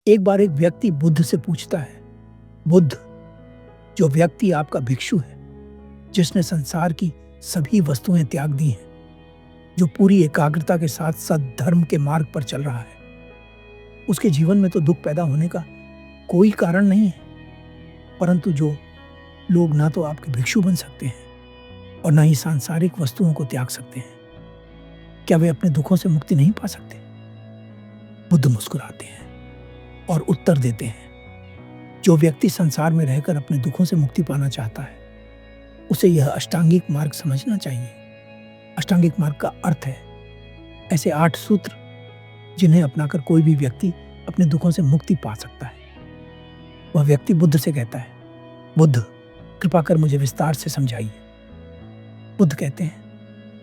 एक बार एक व्यक्ति बुद्ध से पूछता है, बुद्ध, जो व्यक्ति आपका भिक्षु है, जिसने संसार की सभी वस्तुएं त्याग दी हैं, जो पूरी एकाग्रता के साथ सद्धर्म के मार्ग पर चल रहा है, उसके जीवन में तो दुख पैदा होने का कोई कारण नहीं है। परंतु जो लोग ना तो आपके भिक्षु बन सकते हैं और ना ही सांसारिक वस्तुओं को त्याग सकते हैं, क्या वे अपने दुखों से मुक्ति नहीं पा सकते? बुद्ध मुस्कुराते हैं और उत्तर देते हैं, जो व्यक्ति संसार में रहकर अपने दुखों से मुक्ति पाना चाहता है, उसे यह अष्टांगिक मार्ग समझना चाहिए। अष्टांगिक मार्ग का अर्थ है ऐसे 8 सूत्र जिन्हें अपनाकर कोई भी व्यक्ति अपने दुखों से मुक्ति पा सकता है। वह व्यक्ति बुद्ध से कहता है, बुद्ध, कृपा कर मुझे विस्तार से समझाइए। बुद्ध कहते हैं,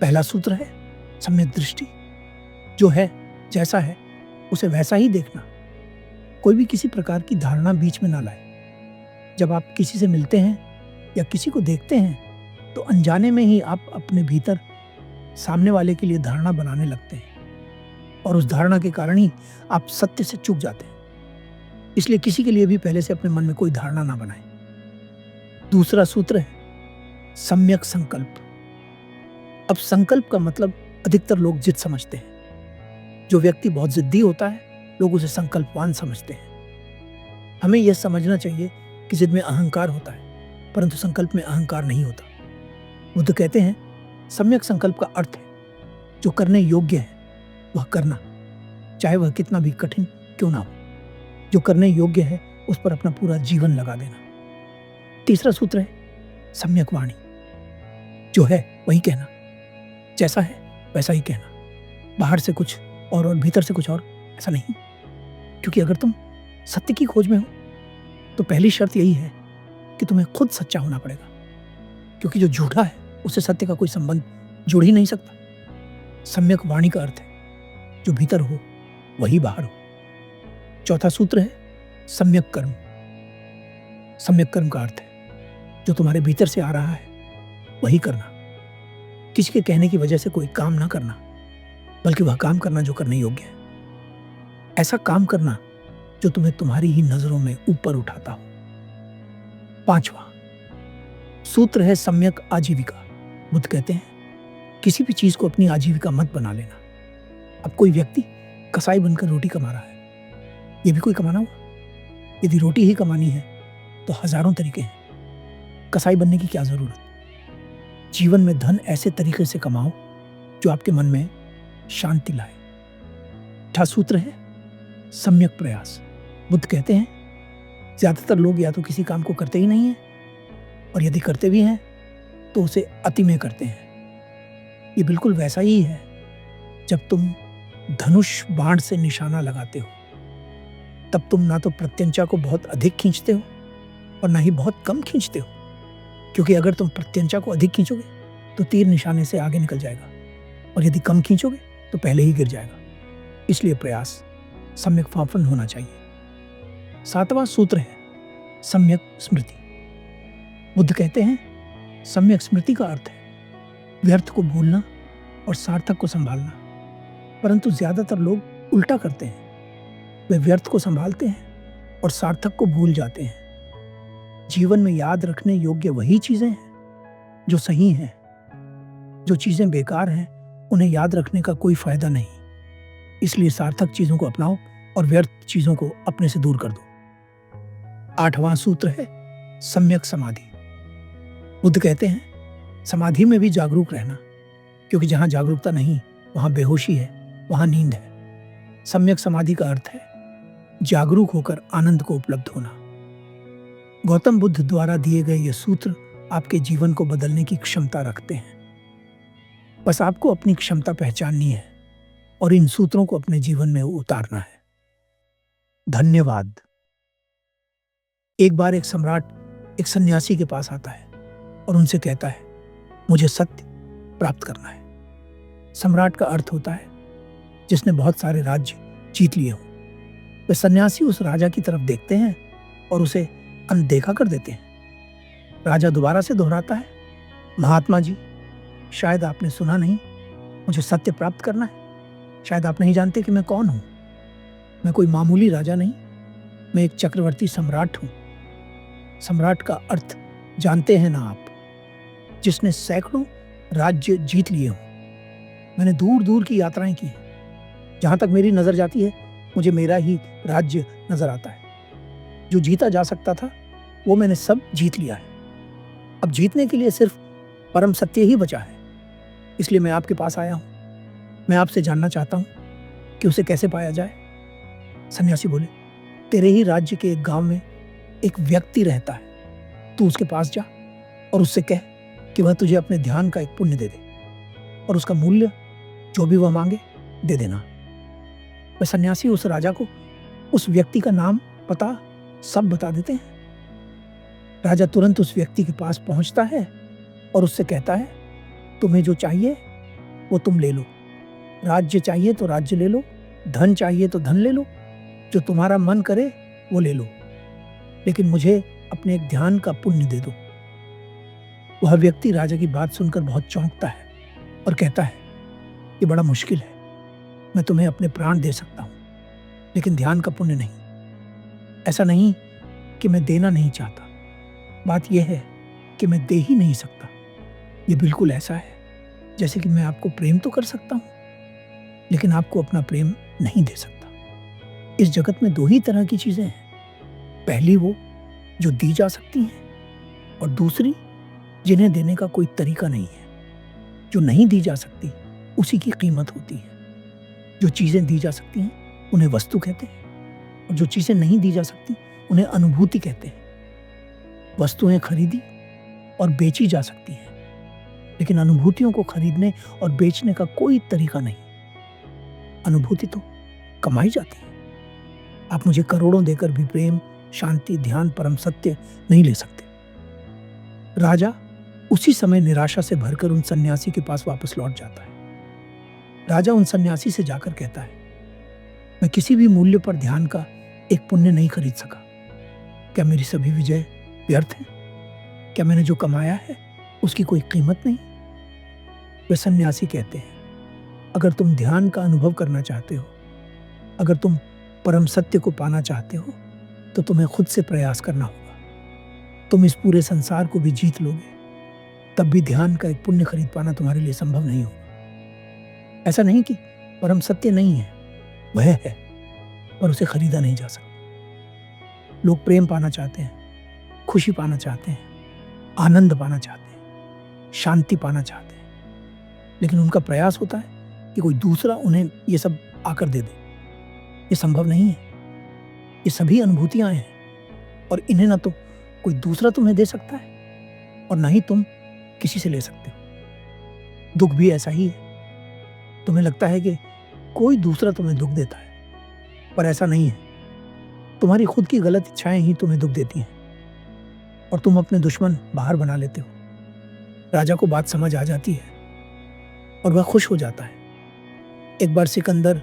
पहला सूत्र है सम्यक दृष्टि, जो है जैसा है उसे वैसा ही देखना। कोई भी किसी प्रकार की धारणा बीच में ना लाए। जब आप किसी से मिलते हैं या किसी को देखते हैं तो अनजाने में ही आप अपने भीतर सामने वाले के लिए धारणा बनाने लगते हैं और उस धारणा के कारण ही आप सत्य से चूक जाते हैं। इसलिए किसी के लिए भी पहले से अपने मन में कोई धारणा ना बनाएं। दूसरा सूत्र है सम्यक संकल्प। अब संकल्प का मतलब अधिकतर लोग जिद समझते हैं। जो व्यक्ति बहुत जिद्दी होता है, लोग उसे संकल्पवान समझते हैं। हमें यह समझना चाहिए कि जिद में अहंकार होता है, परंतु संकल्प में अहंकार नहीं होता। बुद्ध कहते हैं, सम्यक संकल्प का अर्थ है जो करने योग्य है वह करना, चाहे वह कितना भी कठिन क्यों ना हो। जो करने योग्य है उस पर अपना पूरा जीवन लगा देना। तीसरा सूत्र है सम्यक वाणी, जो है वही कहना, जैसा है वैसा ही कहना, बाहर से कुछ और भीतर से कुछ और, ऐसा नहीं। क्योंकि अगर तुम सत्य की खोज में हो तो पहली शर्त यही है कि तुम्हें खुद सच्चा होना पड़ेगा, क्योंकि जो झूठा है उससे सत्य का कोई संबंध जुड़ ही नहीं सकता। सम्यक वाणी का अर्थ है जो भीतर हो वही बाहर हो। चौथा सूत्र है सम्यक कर्म। सम्यक कर्म का अर्थ है जो तुम्हारे भीतर से आ रहा है वही करना। किसी के कहने की वजह से कोई काम ना करना, बल्कि वह काम करना जो करने योग्य है। ऐसा काम करना जो तुम्हें तुम्हारी ही नजरों में ऊपर उठाता हो। पांचवा सूत्र है सम्यक आजीविका। बुद्ध कहते हैं, किसी भी चीज को अपनी आजीविका मत बना लेना। अब कोई व्यक्ति कसाई बनकर रोटी कमा रहा है, यह भी कोई कमाना हुआ। यदि रोटी ही कमानी है तो हजारों तरीके हैं। कसाई बनने की क्या जरूरत? जीवन में धन ऐसे तरीके से कमाओ जो आपके मन में शांति लाए। छठा सूत्र है सम्यक प्रयास। बुद्ध कहते हैं, ज्यादातर लोग या तो किसी काम को करते ही नहीं है, और यदि करते भी हैं तो उसे अति में करते हैं। ये बिल्कुल वैसा ही है जब तुम धनुष बाण से निशाना लगाते हो, तब तुम ना तो प्रत्यंचा को बहुत अधिक खींचते हो और ना ही बहुत कम खींचते हो, क्योंकि अगर तुम प्रत्यंचा को अधिक खींचोगे तो तीर निशाने से आगे निकल जाएगा, और यदि कम खींचोगे तो पहले ही गिर जाएगा। इसलिए प्रयास सम्यक फाफन होना चाहिए। सातवां सूत्र है सम्यक स्मृति। बुद्ध कहते हैं, सम्यक स्मृति का अर्थ है व्यर्थ को भूलना और सार्थक को संभालना। परंतु ज्यादातर लोग उल्टा करते हैं, वे व्यर्थ को संभालते हैं और सार्थक को भूल जाते हैं। जीवन में याद रखने योग्य वही चीजें हैं जो सही हैं। जो चीजें बेकार हैं उन्हें याद रखने का कोई फायदा नहीं। इसलिए सार्थक चीजों को अपनाओ और व्यर्थ चीजों को अपने से दूर कर दो। आठवां सूत्र है सम्यक समाधि। बुद्ध कहते हैं, समाधि में भी जागरूक रहना, क्योंकि जहां जागरूकता नहीं वहां बेहोशी है, वहां नींद है। सम्यक समाधि का अर्थ है जागरूक होकर आनंद को उपलब्ध होना। गौतम बुद्ध द्वारा दिए गए ये सूत्र आपके जीवन को बदलने की क्षमता रखते हैं। बस आपको अपनी क्षमता पहचाननी है और इन सूत्रों को अपने जीवन में उतारना है। धन्यवाद। एक बार एक सम्राट एक सन्यासी के पास आता है और उनसे कहता है, मुझे सत्य प्राप्त करना है। सम्राट का अर्थ होता है जिसने बहुत सारे राज्य जीत लिए हों। वे सन्यासी उस राजा की तरफ देखते हैं और उसे अनदेखा कर देते हैं। राजा दोबारा से दोहराता है, महात्मा जी, शायद आपने सुना नहीं, मुझे सत्य प्राप्त करना है। शायद आप नहीं जानते कि मैं कौन हूं। मैं कोई मामूली राजा नहीं, मैं एक चक्रवर्ती सम्राट हूँ। सम्राट का अर्थ जानते हैं ना आप, जिसने सैकड़ों राज्य जीत लिए हों। मैंने दूर दूर की यात्राएं की हैं। जहाँ तक मेरी नज़र जाती है मुझे मेरा ही राज्य नज़र आता है। जो जीता जा सकता था वो मैंने सब जीत लिया है। अब जीतने के लिए सिर्फ परम सत्य ही बचा है। इसलिए मैं आपके पास आया हूँ। मैं आपसे जानना चाहता हूँ कि उसे कैसे पाया जाए। सन्यासी बोले, तेरे ही राज्य के एक गांव में एक व्यक्ति रहता है। तू उसके पास जा और उससे कह कि वह तुझे अपने ध्यान का एक पुण्य दे दे और उसका मूल्य जो भी वह मांगे दे देना। वह सन्यासी उस राजा को उस व्यक्ति का नाम, पता सब बता देते हैं। राजा तुरंत उस व्यक्ति के पास पहुंचता है और उससे कहता है, तुम्हें जो चाहिए वो तुम ले लो। राज्य चाहिए तो राज्य ले लो, धन चाहिए तो धन ले लो, जो तुम्हारा मन करे वो ले लो, लेकिन मुझे अपने एक ध्यान का पुण्य दे दो। वह व्यक्ति राजा की बात सुनकर बहुत चौंकता है और कहता है, ये बड़ा मुश्किल है। मैं तुम्हें अपने प्राण दे सकता हूँ, लेकिन ध्यान का पुण्य नहीं। ऐसा नहीं कि मैं देना नहीं चाहता, बात यह है कि मैं दे ही नहीं सकता। ये बिल्कुल ऐसा है जैसे कि मैं आपको प्रेम तो कर सकता हूँ, लेकिन आपको अपना प्रेम नहीं दे सकता। इस जगत में दो ही तरह की चीजें हैं। पहली वो जो दी जा सकती हैं और दूसरी जिन्हें देने का कोई तरीका नहीं है। जो नहीं दी जा सकती उसी की कीमत होती है। जो चीजें दी जा सकती हैं उन्हें वस्तु कहते हैं और जो चीजें नहीं दी जा सकती उन्हें अनुभूति कहते हैं। वस्तुएं खरीदी और बेची जा सकती हैं, लेकिन अनुभूतियों को खरीदने और बेचने का कोई तरीका नहीं। अनुभूति तो कमाई जाती है। आप मुझे करोड़ों देकर भी प्रेम, शांति, ध्यान, परम सत्य नहीं ले सकते। राजा उसी समय निराशा से भरकर उन सन्यासी के पास वापस लौट जाता है। राजा उन सन्यासी से जाकर कहता है, मैं किसी भी मूल्य पर ध्यान का एक पुण्य नहीं खरीद सका। क्या मेरी सभी विजय व्यर्थ है? क्या मैंने जो कमाया है उसकी कोई कीमत नहीं? वे सन्यासी कहते हैं, अगर तुम ध्यान का अनुभव करना चाहते हो, अगर तुम परम सत्य को पाना चाहते हो, तो तुम्हें खुद से प्रयास करना होगा। तुम इस पूरे संसार को भी जीत लोगे, तब भी ध्यान का एक पुण्य खरीद पाना तुम्हारे लिए संभव नहीं होगा। ऐसा नहीं कि परम सत्य नहीं है, वह है, पर उसे खरीदा नहीं जा सकता। लोग प्रेम पाना चाहते हैं, खुशी पाना चाहते हैं, आनंद पाना चाहते हैं, शांति पाना चाहते हैं, लेकिन उनका प्रयास होता है कि कोई दूसरा उन्हें ये सब आकर दे दे। ये संभव नहीं है। ये सभी अनुभूतियां हैं और इन्हें ना तो कोई दूसरा तुम्हें दे सकता है और ना ही तुम किसी से ले सकते हो। दुख भी ऐसा ही है। तुम्हें लगता है कि कोई दूसरा तुम्हें दुख देता है, पर ऐसा नहीं है। तुम्हारी खुद की गलत इच्छाएं ही तुम्हें दुख देती हैं और तुम अपने दुश्मन बाहर बना लेते हो। राजा को बात समझ आ जाती है और वह खुश हो जाता है। एक बार सिकंदर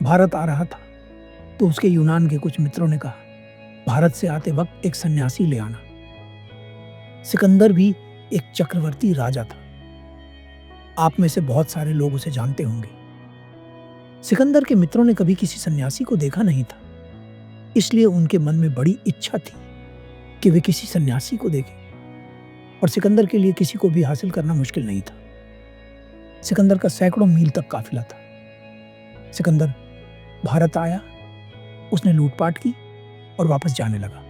भारत आ रहा था तो उसके यूनान के कुछ मित्रों ने कहा, भारत से आते वक्त एक सन्यासी ले आना। सिकंदर भी एक चक्रवर्ती राजा था। आप में से बहुत सारे लोग उसे जानते होंगे। सिकंदर के मित्रों ने कभी किसी सन्यासी को देखा नहीं था, इसलिए उनके मन में बड़ी इच्छा थी कि वे किसी सन्यासी को देखें, और सिकंदर के लिए किसी को भी हासिल करना मुश्किल नहीं था। सिकंदर का सैकड़ों मील तक काफिला था। सिकंदर भारत आया, उसने लूटपाट की और वापस जाने लगा।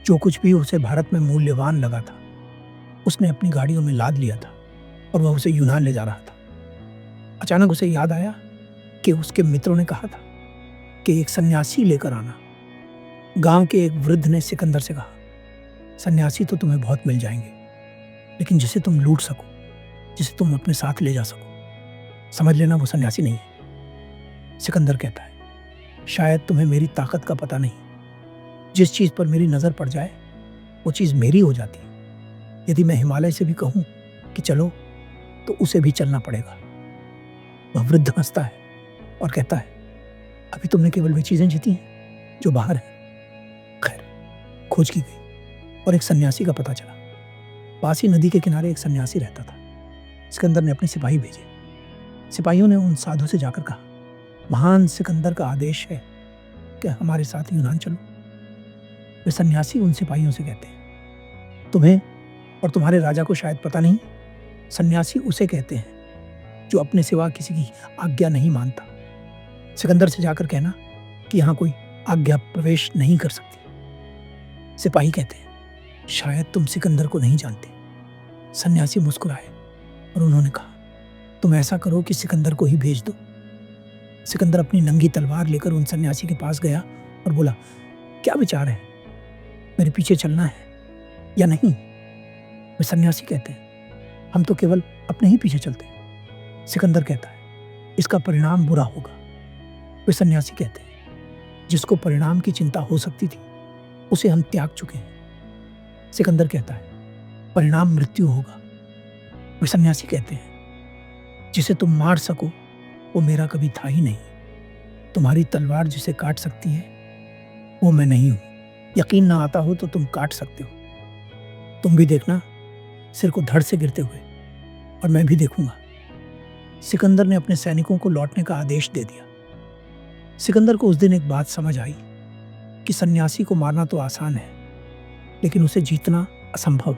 जो कुछ भी उसे भारत में मूल्यवान लगा था उसने अपनी गाड़ियों में लाद लिया था और वह उसे यूनान ले जा रहा था। अचानक उसे याद आया कि उसके मित्रों ने कहा था कि एक सन्यासी लेकर आना। गांव के एक वृद्ध ने सिकंदर से कहा, सन्यासी तो तुम्हें बहुत मिल जाएंगे, लेकिन जिसे तुम लूट सको, जिसे तुम अपने साथ ले जा सको, समझ लेना वो सन्यासी नहीं है। सिकंदर कहता है, शायद तुम्हें मेरी ताकत का पता नहीं। जिस चीज पर मेरी नजर पड़ जाए वो चीज मेरी हो जाती है। यदि मैं हिमालय से भी कहूं कि चलो तो उसे भी चलना पड़ेगा। वह वृद्ध हंसता है और कहता है, अभी तुमने केवल वे चीजें जीती हैं जो बाहर हैं। खैर, खोज की गई और एक सन्यासी का पता चला। पास ही नदी के किनारे एक सन्यासी रहता था। सिकंदर ने अपने सिपाही भेजे। सिपाहियों ने उन साधु से जाकर कहा, महान सिकंदर का आदेश है कि हमारे साथ यूनान चलो। वे सन्यासी उन सिपाहियों से कहते हैं, तुम्हें और तुम्हारे राजा को शायद पता नहीं, सन्यासी उसे कहते हैं जो अपने सिवा किसी की आज्ञा नहीं मानता। सिकंदर से जाकर कहना कि यहाँ कोई आज्ञा प्रवेश नहीं कर सकती। सिपाही कहते हैं, शायद तुम सिकंदर को नहीं जानते। सन्यासी मुस्कुराए और उन्होंने कहा, तुम ऐसा करो कि सिकंदर को ही भेज दो। सिकंदर अपनी नंगी तलवार लेकर उन सन्यासी के पास गया और बोला, क्या विचार है, मेरे पीछे चलना है या नहीं? वे सन्यासी कहते हैं, हम तो केवल अपने ही पीछे चलते हैं। सिकंदर कहता है, इसका परिणाम बुरा होगा। वे सन्यासी कहते हैं, जिसको परिणाम की चिंता हो सकती थी उसे हम त्याग चुके हैं। सिकंदर कहता है, परिणाम मृत्यु होगा। वे सन्यासी कहते हैं, जिसे तुम मार सको वो मेरा कभी था ही नहीं। तुम्हारी तलवार जिसे काट सकती है वो मैं नहीं हूं। यकीन ना आता हो तो तुम काट सकते हो। तुम भी देखना सिर को धड़ से गिरते हुए, और मैं भी देखूंगा। सिकंदर ने अपने सैनिकों को लौटने का आदेश दे दिया। सिकंदर को उस दिन एक बात समझ आई कि सन्यासी को मारना तो आसान है, लेकिन उसे जीतना असंभव।